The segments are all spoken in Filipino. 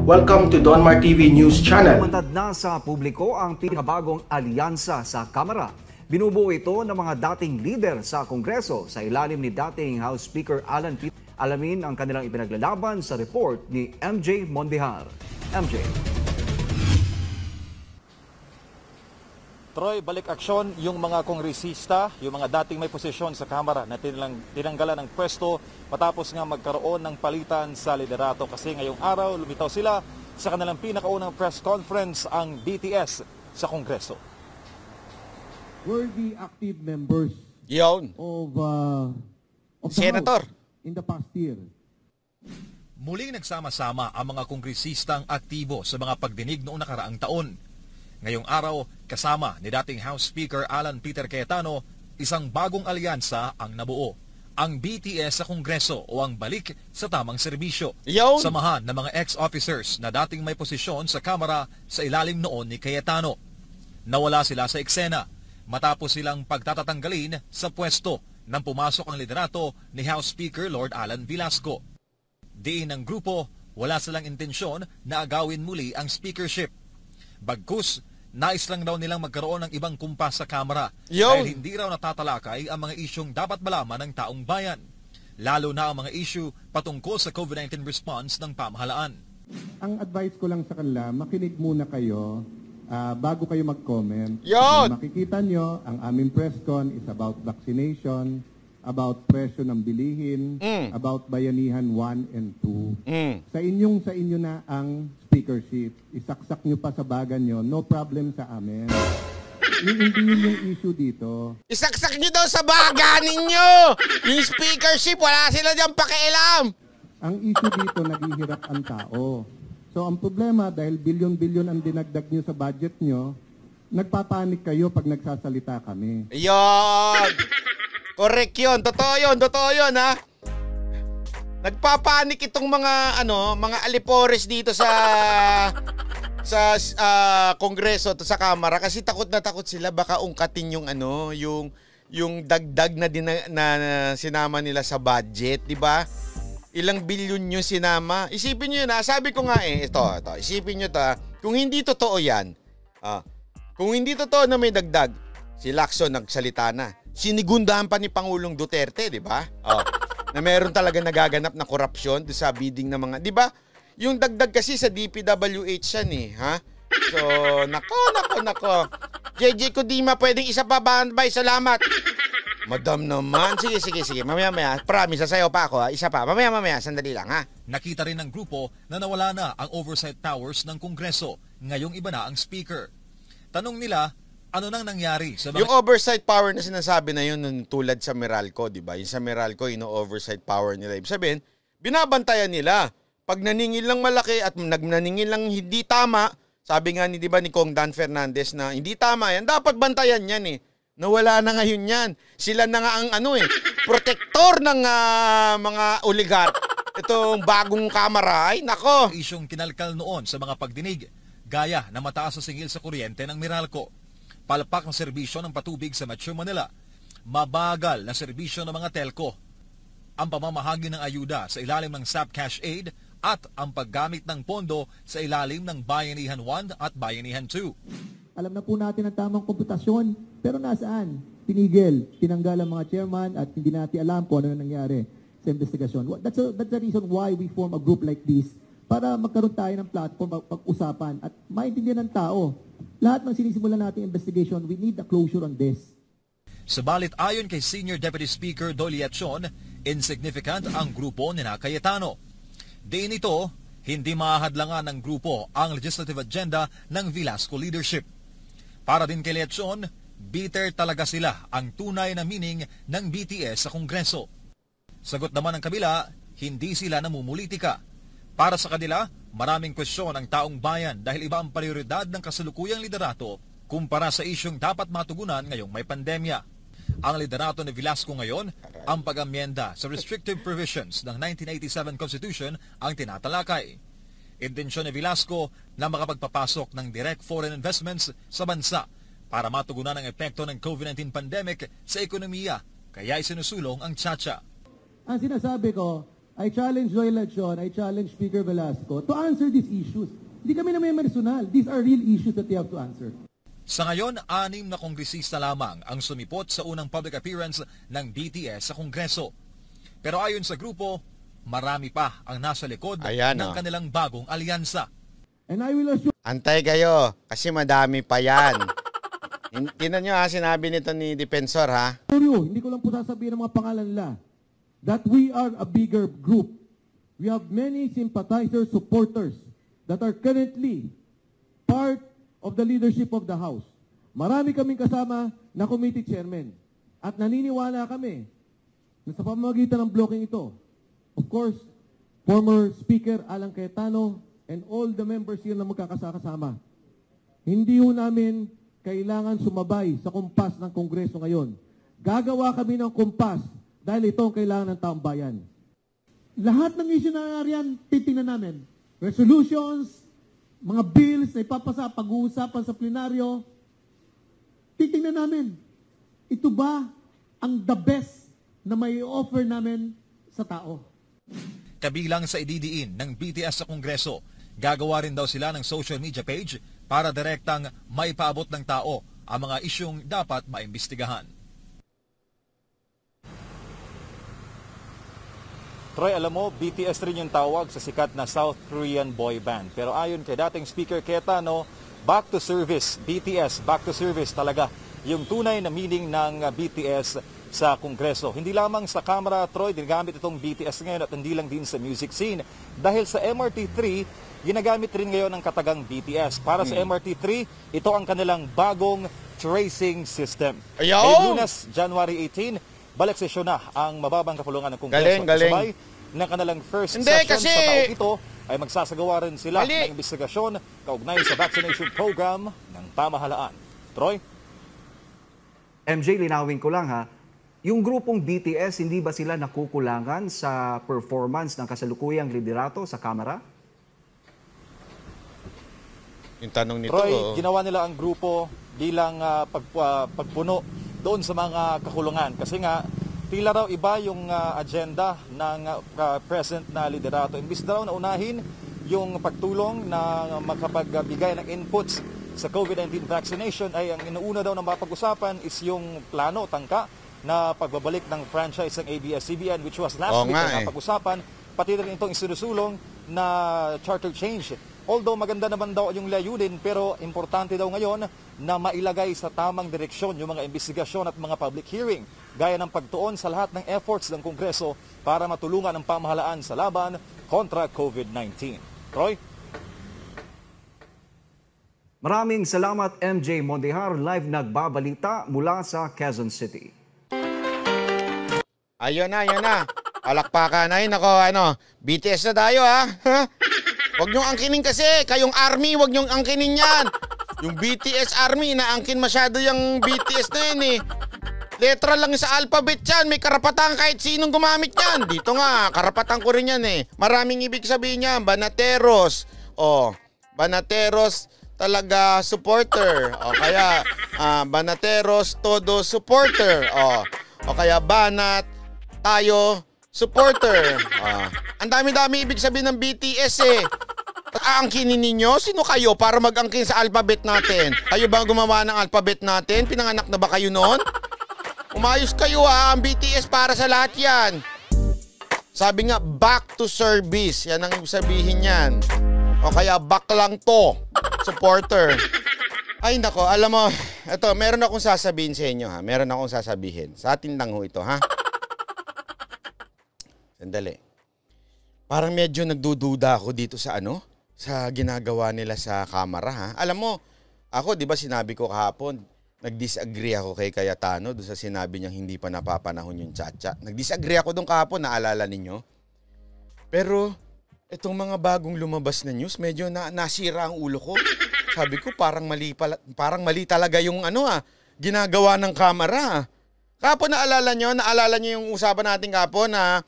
Welcome to Donmar TV News Channel. Matad na sa publiko ang pinakabagong alyansa sa Kamara. Binubuo ito ng mga dating leader sa Kongreso sa ilalim ni dating House Speaker Alan Peter. Alamin ang kanilang ipinaglalaban sa report ni MJ Mondejar. MJ. Troy, balik aksyon yung mga kongresista, yung mga dating may posisyon sa Kamara na tinanggalan ng pwesto matapos nga magkaroon ng palitan sa liderato kasi ngayong araw lumitaw sila sa kanilang pinakaunang press conference ang BTS sa Kongreso. Were the active members of Senator in the past year. Muling nagsama-sama ang mga kongresistang aktibo sa mga pagdinig noong nakaraang taon. Ngayong araw, kasama ni dating House Speaker Alan Peter Cayetano, isang bagong alyansa ang nabuo. Ang BTS sa Kongreso o ang balik sa tamang serbisyo. Samahan ng mga ex-officers na dating may posisyon sa Kamara sa ilalim noon ni Cayetano. Nawala sila sa eksena matapos silang pagtatatanggalin sa pwesto nang pumasok ang liderato ni House Speaker Lord Alan Velasco. Diin ng grupo, wala silang intensyon na agawin muli ang speakership. Bagkus, nais lang daw nilang magkaroon ng ibang kumpas sa Kamara dahil hindi raw natatalakay ang mga isyong dapat malaman ng taong bayan, lalo na ang mga isyu patungkol sa COVID-19 response ng pamahalaan. Ang advice ko lang sa kanila, makinig muna kayo bago kayo mag-comment. Makikita nyo, ang aming press con is about vaccination, about presyo ng bilihin, about Bayanihan 1 and 2. Sa inyo na ang speakership. Isaksak nyo pa sa bagan nyo, no problem sa amin. Hindi yun yung issue dito. Isaksak nyo daw sa baga ninyo! Yung speakership, wala sila dyan pakialam! Ang issue dito, naghihirap ang tao. So ang problema, dahil bilyon-bilyon ang dinagdag nyo sa budget nyo, nagpapanik kayo pag nagsasalita kami. Yon! Correct yun. Totoo yun, ha? Nagpapanik itong mga, mga alipores dito sa Kongreso, sa Kamara, kasi takot na takot sila baka ungkatin yung yung dagdag na sinama nila sa budget, di ba? Ilang bilyon yung sinama. Isipin niyo na, sabi ko nga ito, isipin niyo ta, kung hindi totoo yan, kung hindi totoo na may dagdag, si Lacson nagsalita na. Sinigundahan pa ni Pangulong Duterte, di ba? Na meron talaga nagaganap na korupsyon sa bidding ng mga, di ba? Yung dagdag kasi sa DPWH yan ha? So, nako. JJ Codima, pwedeng isa pa ba? Salamat. Madam naman. Sige. Mamaya. Promise, sasayaw pa ako, ha? Isa pa. Mamaya. Sandali lang, ha? Nakita rin ng grupo na nawala na ang oversight powers ng Kongreso. Ngayong iba na ang speaker. Tanong nila, ano nang nangyari sa mga... Yung oversight power na sinasabi na yun tulad sa Meralco, di ba? Yung sa Meralco, yung oversight power nila. Ibig sabihin, binabantayan nila. Pag naningil lang malaki at nagnaningil lang hindi tama, sabi nga ni, di ba, ni Kong Dan Fernandez na hindi tama yan, dapat bantayan yan Nawala na ngayon yan. Sila na nga ang protector ng mga oligark. Itong bagong Kamara, ay nako. Isyong kinalkal noon sa mga pagdinig, gaya na mataas sa singil sa kuryente ng Meralco. Palpak ng serbisyo ng patubig sa Metro Manila, mabagal na serbisyo ng mga telco, ang pamamahagi ng ayuda sa ilalim ng SAP Cash Aid at ang paggamit ng pondo sa ilalim ng Bayanihan 1 at Bayanihan 2. Alam na po natin ang tamang komputasyon, pero nasaan? Tinigil, tinanggal ang mga chairman at hindi natin alam kung ano nangyari sa investigasyon. That's the reason why we form a group like this, para magkaroon tayo ng platform pag-usapan at maintindihan ng tao. Lahat ng sinisimulan nating investigation, we need a closure on this. Subalit ayon kay Senior Deputy Speaker Dolly Atchon, insignificant ang grupo ni Cayetano. Diin ito, hindi mahadlangan ng grupo ang legislative agenda ng Velasco leadership. Para din kay Atchon, bitter talaga sila ang tunay na meaning ng BTS sa Kongreso. Sagot naman ng kabila, hindi sila namumulitika. Para sa kanila, maraming kwestiyon ang taong bayan dahil iba ang prioridad ng kasalukuyang liderato kumpara sa isyong dapat matugunan ngayong may pandemya. Ang liderato ni Velasco ngayon, ang pag-amyenda sa restrictive provisions ng 1987 Constitution ang tinatalakay. Intensyon ni Velasco na makapagpapasok ng direct foreign investments sa bansa para matugunan ang epekto ng COVID-19 pandemic sa ekonomiya, kaya isinusulong ang tsatsya. Ang sinasabi ko, I challenge Joy Lachon, I challenge Speaker Velasco to answer these issues. Hindi kami na may personal. These are real issues that they have to answer. Sa ngayon, 6 na kongresista lamang ang sumipot sa unang public appearance ng BTS sa Kongreso. Pero ayon sa grupo, marami pa ang nasa likod ng kanilang bagong alyansa. And I will assure... Antay kayo, kasi madami pa yan. Tinan nyo ha, sinabi nito ni Defensor ha. Hindi ko lang po sasabihin ng mga pangalan nila that we are a bigger group. We have many sympathizers, supporters that are currently part of the leadership of the House. Marami kaming kasama na committee chairman. At naniniwala kami na sa pamamagitan ng blocking ito, of course, former Speaker Alan Cayetano and all the members here na magkakasama, hindi ho namin kailangan sumabay sa kumpas ng Kongreso ngayon. Gagawa kami ng kumpas dahil ito ang kailangan ng taong bayan. Lahat ng issue na nangyarihan, titingnan namin. Resolutions, mga bills na ipapasa, pag-uusapan sa plenaryo, titingnan namin. Ito ba ang the best na may offer namin sa tao? Kabilang sa ididiin ng BTS sa Kongreso, gagawa rin daw sila ng social media page para direktang maipaabot ng tao ang mga isyong dapat maimbestigahan. Troy, alam mo, BTS rin yung tawag sa sikat na South Korean boy band. Pero ayon kay dating Speaker Cayetano, back to service, BTS, back to service talaga yung tunay na meaning ng BTS sa Kongreso. Hindi lamang sa Kamara, Troy, ginagamit itong BTS ngayon at hindi lang din sa music scene. Dahil sa MRT3, ginagamit rin ngayon ang katagang BTS. Para sa MRT3, ito ang kanilang bagong tracing system. Ngayong Lunes, January 18, balik sesyon na ang mababang kapulungan ng Kongreso. Sabay ng kanilang first session sa taong ito ay magsasagawa rin sila ng investigasyon kaugnay sa vaccination program ng pamahalaan. Troy? MJ, linawin ko lang ha. Yung grupong BTS, hindi ba sila nakukulangan sa performance ng kasalukuyang liderato sa Kamara? Yung tanong nito, Troy, ginawa nila ang grupo bilang pagpuno doon sa mga kakulungan. Kasi nga, tila raw iba yung agenda ng present na liderato. Imbis daw na unahin yung pagtulong na makapagbigay ng inputs sa COVID-19 vaccination, ay ang inuuna daw na mapag-usapan is yung plano, tangka, na pagbabalik ng franchise ng ABS-CBN, which was last week na napag-usapan, pati rin itong isinusulong na charter change. Although maganda naman daw yung layunin, pero importante daw ngayon na mailagay sa tamang direksyon yung mga investigasyon at mga public hearing, gaya ng pagtuon sa lahat ng efforts ng Kongreso para matulungan ang pamahalaan sa laban kontra COVID-19. Troy? Maraming salamat, MJ Mondehar, live nagbabalita mula sa Quezon City. Ayun na. Palakpakan na yun. BTS na tayo ha. Huwag niyong angkinin kasi. Kayong army, huwag niyong angkinin yan. Yung BTS army, inaangkin masyado yung BTS na yun eh. Letra lang sa alphabet yan. May karapatan kahit sinong gumamit yan. Dito nga, karapatan ko rin yan eh. Maraming ibig sabihin niya. Banateros. Banateros talaga supporter. Kaya Banateros todo supporter. O kaya banat tayo supporter. Ang dami-dami ibig sabihin ng BTS eh. Aangkinin ninyo? Sino kayo para mag-angkin sa alphabet natin? Kayo ba gumawa ng alphabet natin? Pinanganak na ba kayo noon? Umayos kayo ha. Ang BTS para sa lahat yan. Sabi nga, back to service. Yan ang ibig sabihin yan. O kaya back lang to. Supporter. Ay nako, alam mo, ito, meron akong sasabihin sa inyo ha. Meron akong sasabihin. Sa atin lang ho ito ha. Sandali. Parang medyo nagdududa ako dito sa sa ginagawa nila sa Kamara ha. Alam mo, ako 'di ba sinabi ko kahapon, nag-disagree ako kay Cayetano doon sa sinabi niyang hindi pa napapanahon yung tsa-tsa. Nag-disagree ako doon kahapon, naalala ninyo? Pero itong mga bagong lumabas na news, medyo nasira ang ulo ko. Sabi ko parang mali talaga yung ginagawa ng Kamara. Kahapon naalala niyo yung usapan natin kahapon na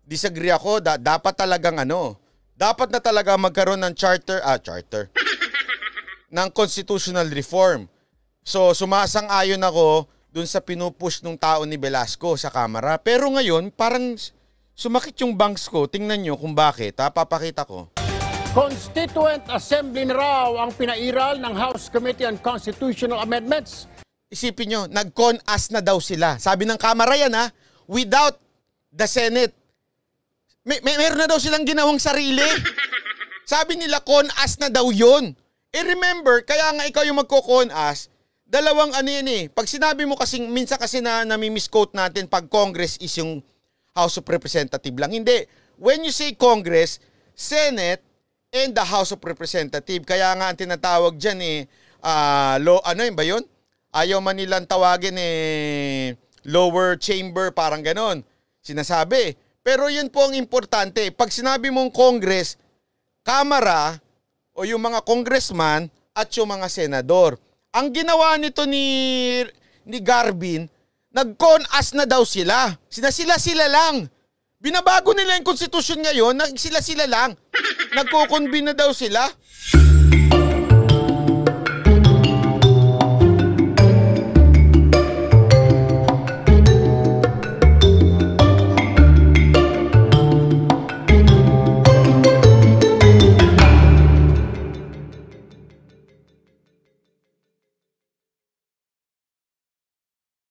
disagree ako, dapat talagang dapat na talaga magkaroon ng charter ng constitutional reform. So sumasang-ayon ako dun sa pinupush nung tao ni Velasco sa Kamara. Pero ngayon, parang Sumakit yung bangs ko. Tingnan nyo kung bakit. Papakita ko. Constituent Assembly na raw ang pinairal ng House Committee on Constitutional Amendments. Isipin nyo, nag-con-as na daw sila. Sabi ng Kamara yan without the Senate. Meron na daw silang ginawang sarili. Sabi nila, con-as na daw yun. Remember, kaya nga ikaw yung magko-con-as, dalawang pag sinabi mo kasing, minsan kasi na nami-misquote natin pag Congress is yung House of Representative lang. Hindi. When you say Congress, Senate, and the House of Representative. Kaya nga ang tinatawag dyan yun ba yun? Ayaw man nilang tawagin lower chamber, parang ganon. Sinasabi. Pero yun po ang importante. Pag sinabi mong Congress, Kamara, o yung mga congressman at yung mga senador. Ang ginawa nito ni Garvin, nag-con-as na daw sila. Sila lang. Binabago nila yung konstitusyon ngayon, sila lang. Nagko-convene na daw sila.